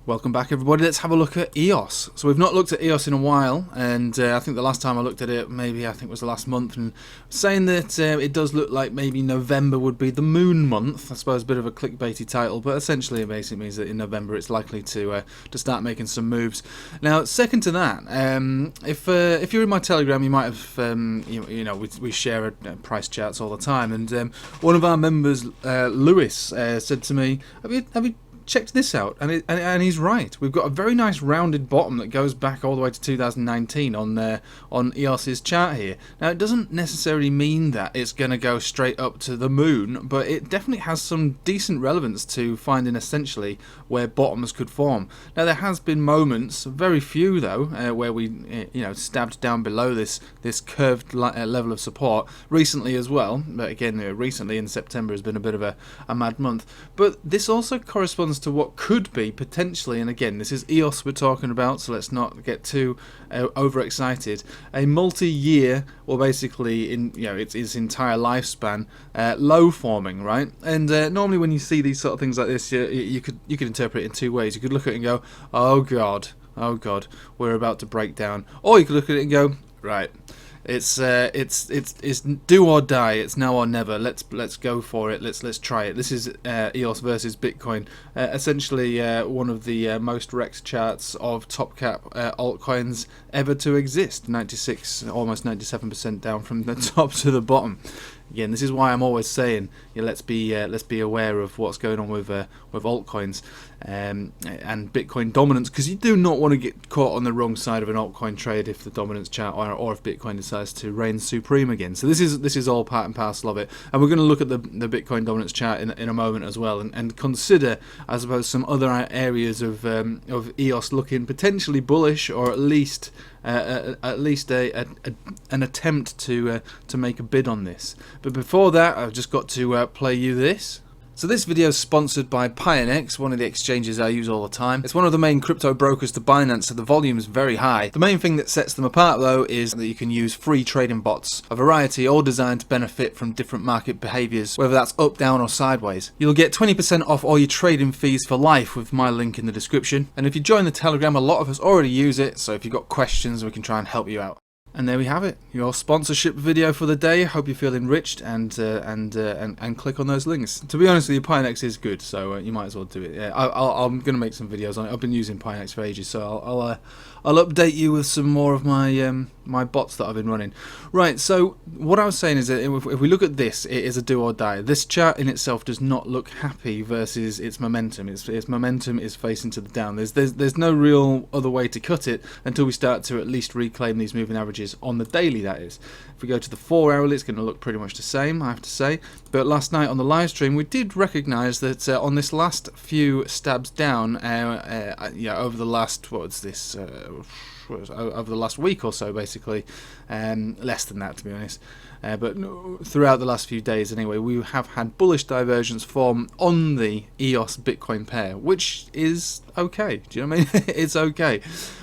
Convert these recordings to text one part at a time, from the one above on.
Welcome back, everybody. Let's have a look at EOS. So we've not looked at EOS in a while, and I think the last time I looked at it, maybe I think it was the last month, and saying that it does look like maybe November would be the moon month. I suppose a bit of a clickbaity title, but essentially it basically means that in November it's likely to start making some moves. Now, second to that, if you're in my Telegram, you might have we share price charts all the time, and one of our members, Lewis, said to me, "Have you checked this out?" And he's right. We've got a very nice rounded bottom that goes back all the way to 2019 on EOS's chart here. Now, it doesn't necessarily mean that it's going to go straight up to the moon, but it definitely has some decent relevance to finding essentially where bottoms could form. Now, there has been moments, very few though, where we stabbed down below this curved level of support recently as well. But again, recently in September has been a bit of a mad month. But this also corresponds to what could be potentially, and again, this is EOS we're talking about, so let's not get too overexcited, a multi-year, or basically in its entire lifespan, low forming, right? And normally when you see these sort of things like this, you could interpret it in two ways. You could look at it and go, oh god, we're about to break down, or you could look at it and go, right, it's do or die. It's now or never. Let's go for it. Let's try it. This is EOS versus Bitcoin. Essentially, one of the most wrecked charts of top cap altcoins ever to exist. 96, almost 97% down from the top to the bottom. Again, this is why I'm always saying, let's be aware of what's going on with altcoins and Bitcoin dominance, because you do not want to get caught on the wrong side of an altcoin trade if the dominance chart or if Bitcoin decides to reign supreme again. So this is all part and parcel of it, and we're going to look at the Bitcoin dominance chart in a moment as well, and consider, I suppose, some other areas of EOS looking potentially bullish, or at least an attempt to make a bid on this. But before that, I've just got to play you this. So this video is sponsored by Pionex, one of the exchanges I use all the time. It's one of the main crypto brokers to Binance, so the volume is very high. The main thing that sets them apart though is that you can use free trading bots, a variety all designed to benefit from different market behaviours, whether that's up, down or sideways. You'll get 20% off all your trading fees for life with my link in the description. And if you join the Telegram, a lot of us already use it, so if you've got questions we can try and help you out. And there we have it, your sponsorship video for the day. Hope you feel enriched and click on those links. To be honest with you, Pionex is good, so you might as well do it. Yeah, I'm going to make some videos on it. I've been using Pionex for ages, so I'll update you with some more of my my bots that I've been running. Right, so what I was saying is that if we look at this, it is a do or die. This chart in itself does not look happy versus its momentum. Its momentum is facing to the down. There's no real other way to cut it until we start to at least reclaim these moving averages on the daily, that is. If we go to the 4 hourly, it's going to look pretty much the same, I have to say. But last night on the live stream, we did recognise that on this last few stabs down, over the last, over the last week or so, basically, less than that to be honest, but throughout the last few days anyway, we have had bullish divergence form on the EOS Bitcoin pair, which is okay. Do you know what I mean? It's okay.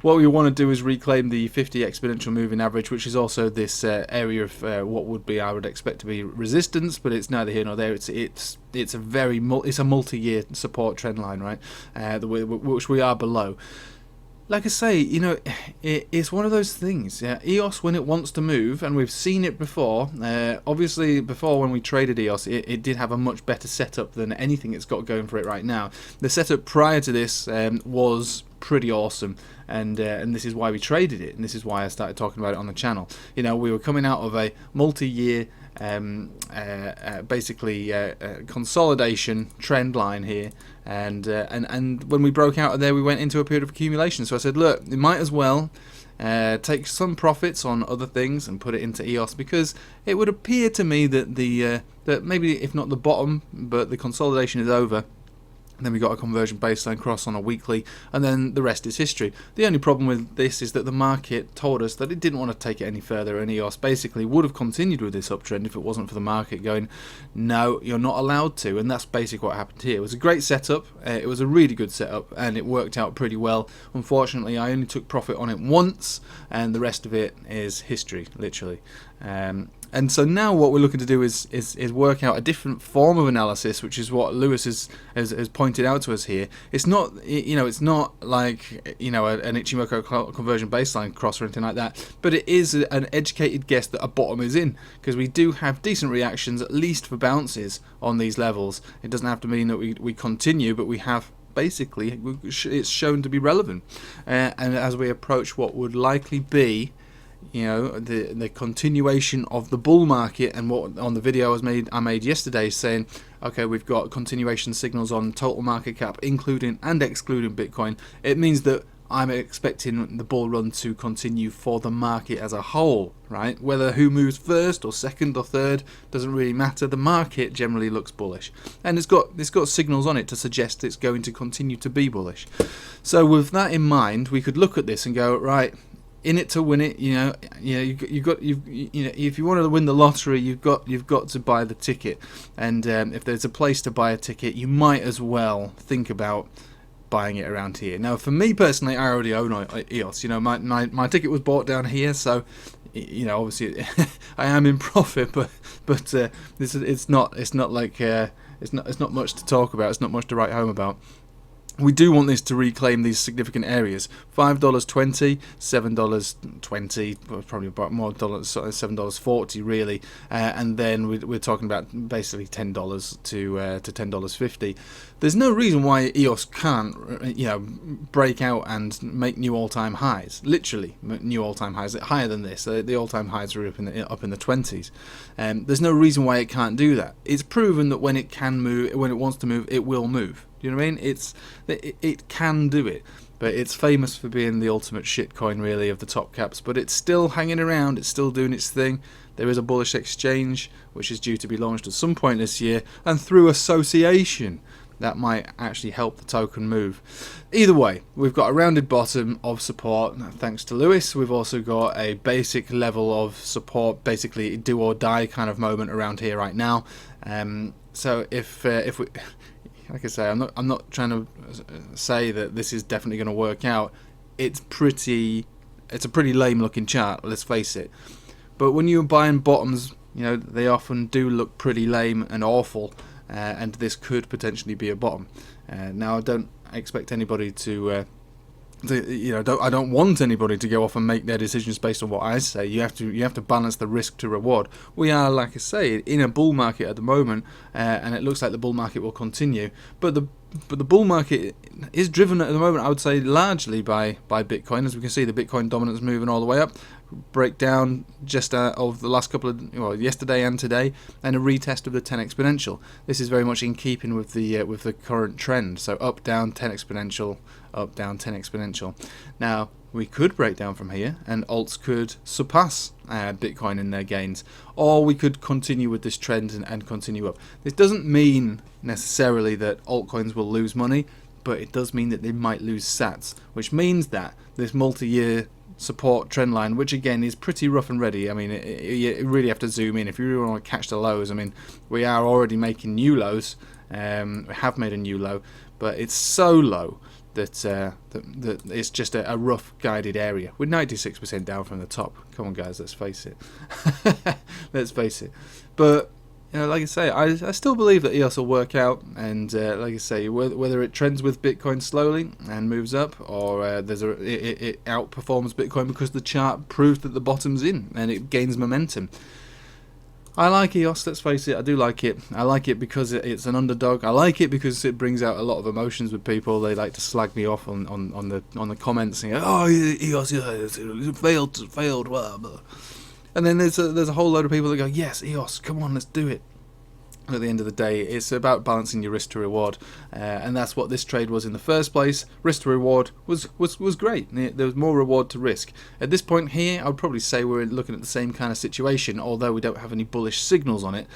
What we want to do is reclaim the 50 exponential moving average, which is also this area of what would be, I would expect to be resistance, but it's neither here nor there. It's a multi-year support trend line, right? Which we are below. Like I say, it's one of those things. Yeah, EOS, when it wants to move, and we've seen it before. Obviously, before when we traded EOS, it did have a much better setup than anything it's got going for it right now. The setup prior to this was pretty awesome, and this is why we traded it, and this is why I started talking about it on the channel. We were coming out of a multi-year consolidation trend line here, and when we broke out of there, we went into a period of accumulation. So I said, look, you might as well take some profits on other things and put it into EOS, because it would appear to me that that maybe, if not the bottom, but the consolidation is over. Then we got a conversion baseline cross on a weekly, and then the rest is history. The only problem with this is that the market told us that it didn't want to take it any further, and EOS basically would have continued with this uptrend if it wasn't for the market going, no, you're not allowed to. And that's basically what happened here. It was a great setup, it was a really good setup, and it worked out pretty well. Unfortunately, I only took profit on it once, and the rest of it is history, literally. And so now what we're looking to do is work out a different form of analysis, which is what Lewis has pointed out to us here. It's not, it's not like, an Ichimoku conversion baseline cross or anything like that, but it is an educated guess that a bottom is in, because we do have decent reactions, at least for bounces on these levels. It doesn't have to mean that we continue, but we have basically, it's shown to be relevant. And as we approach what would likely be, the continuation of the bull market, and what on the video I made yesterday saying, okay, we've got continuation signals on total market cap, including and excluding Bitcoin. It means that I'm expecting the bull run to continue for the market as a whole, right? Whether who moves first or second or third doesn't really matter. The market generally looks bullish, and it's got signals on it to suggest it's going to continue to be bullish. So with that in mind, we could look at this and go, right, in it to win it. If you want to win the lottery, you've got to buy the ticket. And if there's a place to buy a ticket, you might as well think about buying it around here. Now, for me personally, I already own EOS. My ticket was bought down here, so obviously I am in profit. But it's not like it's not much to talk about. It's not much to write home about. We do want this to reclaim these significant areas: $5.20, $7.20, probably about more dollars, $7.40 really, and then we're talking about basically $10 to $10.50. There's no reason why EOS can't, break out and make new all-time highs. Literally, new all-time highs, higher than this. The all-time highs are up in the 20s. There's no reason why it can't do that. It's proven that when it can move, when it wants to move, it will move. You know what I mean? It can do it, but it's famous for being the ultimate shitcoin, really, of the top caps. But it's still hanging around. It's still doing its thing. There is a bullish exchange, which is due to be launched at some point this year, and through association, that might actually help the token move. Either way, we've got a rounded bottom of support, thanks to Lewis. We've also got a basic level of support, basically do or die kind of moment around here right now. So if we, like I say, I'm not trying to say that this is definitely going to work out. It's a pretty lame looking chart, let's face it. But when you're buying bottoms, they often do look pretty lame and awful, and this could potentially be a bottom. Now, I don't expect anybody to I don't want anybody to go off and make their decisions based on what I say. You have to balance the risk to reward. We are, like I say, in a bull market at the moment, and it looks like the bull market will continue. But the bull market is driven at the moment, I would say, largely by Bitcoin. As we can see, the Bitcoin dominance moving all the way up. Breakdown just of the last couple of yesterday and today, and a retest of the 10 exponential. This is very much in keeping with the current trend. So up, down, 10 exponential, up, down, 10 exponential. Now we could break down from here, and alts could surpass Bitcoin in their gains, or we could continue with this trend and continue up. This doesn't mean necessarily that altcoins will lose money, but it does mean that they might lose sats, which means that this multi-year support trend line, which again is pretty rough and ready. I mean, you really have to zoom in if you really want to catch the lows. I mean, we are already making new lows. We have made a new low, but it's so low that it's just a rough guided area. We're 96% down from the top. Come on, guys, let's face it. Let's face it. But like I say, I still believe that EOS will work out, and like I say, whether it trends with Bitcoin slowly and moves up, or it outperforms Bitcoin because the chart proves that the bottom's in and it gains momentum. I like EOS, let's face it, I do like it. I like it because it's an underdog. I like it because it brings out a lot of emotions with people. They like to slag me off on the comments, saying, "Oh, EOS, it failed, blah blah." And then there's a whole load of people that go, "Yes, EOS, come on, let's do it." At the end of the day, it's about balancing your risk to reward, and that's what this trade was in the first place. Risk to reward was great. There was more reward to risk. At this point here, I would probably say we're looking at the same kind of situation, although we don't have any bullish signals on it,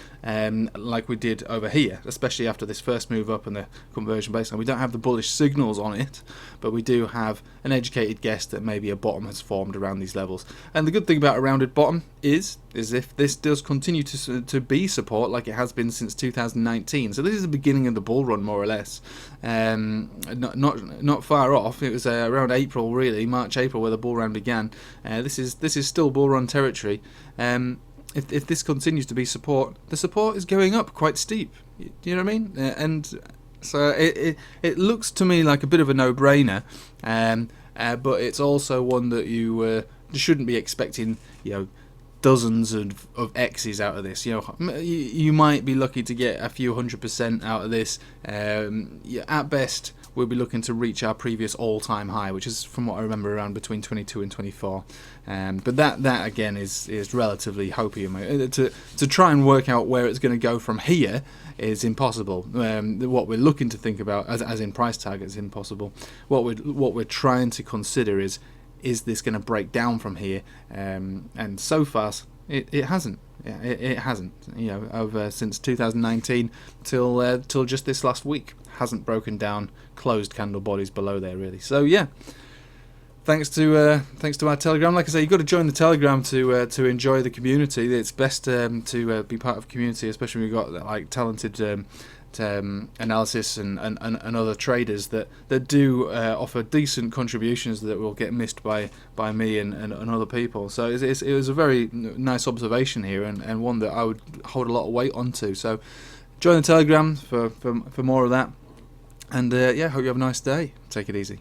like we did over here, especially after this first move up and the conversion baseline. We don't have the bullish signals on it, but we do have an educated guess that maybe a bottom has formed around these levels. And the good thing about a rounded bottom is if this does continue to be support like it has been since 2019. So this is the beginning of the bull run, more or less. Not far off. It was around April, really, March, April, where the bull run began. This is still bull run territory. if this continues to be support, the support is going up quite steep. Do you know what I mean? And so it looks to me like a bit of a no-brainer, but it's also one that you shouldn't be expecting, dozens of X's out of this. You might be lucky to get a few 100% out of this. At best, we'll be looking to reach our previous all-time high, which is, from what I remember, around between 22 and 24. But that again is relatively hopey. To try and work out where it's going to go from here is impossible. What we're looking to think about, as in price targets, is impossible. What we're trying to consider is this going to break down from here? And so far, it hasn't. Yeah, it hasn't. Over since 2019 till just this last week, hasn't broken down closed candle bodies below there really. So yeah, thanks to our Telegram. Like I say, you've got to join the Telegram to enjoy the community. It's best to be part of a community, especially when you've got like talented analysis and other traders that do offer decent contributions that will get missed by me and other people. So it was a very nice observation here, and one that I would hold a lot of weight onto. So join the Telegram for more of that, and hope you have a nice day. Take it easy.